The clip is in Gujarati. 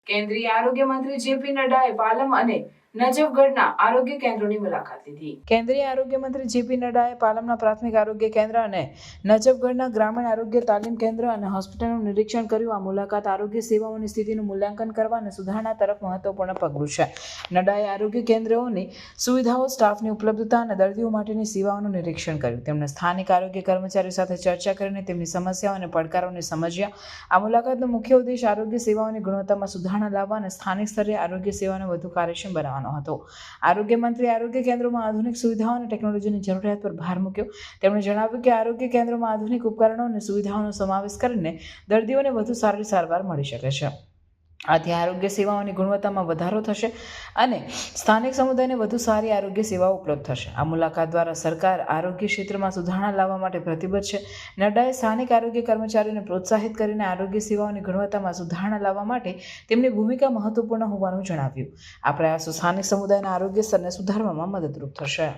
કેન્દ્રીય આરોગ્ય મંત્રી જેપી નડ્ડાએ પાલમ અને નજફગઢના આરોગ્ય કેન્દ્રોની મુલાકાત લીધી. કેન્દ્રીય આરોગ્ય મંત્રી જેપી નડ્ડાએ પાલમના પ્રાથમિક આરોગ્ય કેન્દ્ર અને નજફગઢના ગ્રામીણ આરોગ્ય તાલીમ કેન્દ્ર અને હોસ્પિટલનું નિરીક્ષણ કર્યું. આ મુલાકાત આરોગ્ય સેવાઓની સ્થિતિનું મૂલ્યાંકન કરવા અને સુધારણા તરફ મહત્વપૂર્ણ પગલું છે. નડ્ડાએ આરોગ્ય કેન્દ્રોની સુવિધાઓ, સ્ટાફની ઉપલબ્ધતા અને દર્દીઓ માટેની સેવાઓનું નિરીક્ષણ કર્યું. તેમણે સ્થાનિક આરોગ્ય કર્મચારીઓ સાથે ચર્ચા કરીને તેમની સમસ્યાઓ અને પડકારોને સમજ્યા. આ મુલાકાતનો મુખ્ય ઉદ્દેશ આરોગ્ય સેવાઓની ગુણવત્તામાં સુધારણા લાવવા અને સ્થાનિક સ્તરે આરોગ્ય સેવાને વધુ કાર્યક્ષમ બનાવવાનો હતો. આરોગ્ય મંત્રીએ આરોગ્ય કેન્દ્રોમાં આધુનિક સુવિધાઓ અને ટેકનોલોજીની જરૂરિયાત પર ભાર મૂક્યો. તેમણે જણાવ્યું કે આરોગ્ય કેન્દ્રોમાં આધુનિક ઉપકરણો અને સુવિધાઓનો સમાવેશ કરીને દર્દીઓને વધુ સારી સારવાર મળી શકે છે. આથી આરોગ્ય સેવાઓની ગુણવત્તામાં વધારો થશે અને સ્થાનિક સમુદાયને વધુ સારી આરોગ્ય સેવાઓ ઉપલબ્ધ થશે. આ મુલાકાત દ્વારા સરકાર આરોગ્ય ક્ષેત્રમાં સુધારણા લાવવા માટે પ્રતિબદ્ધ છે. નડ્ડાએ સ્થાનિક આરોગ્ય કર્મચારીઓને પ્રોત્સાહિત કરીને આરોગ્ય સેવાઓની ગુણવત્તામાં સુધારણા લાવવા માટે તેમની ભૂમિકા મહત્વપૂર્ણ હોવાનું જણાવ્યું. આ પ્રયાસો સ્થાનિક સમુદાયના આરોગ્ય સ્તરને સુધારવામાં મદદરૂપ થશે.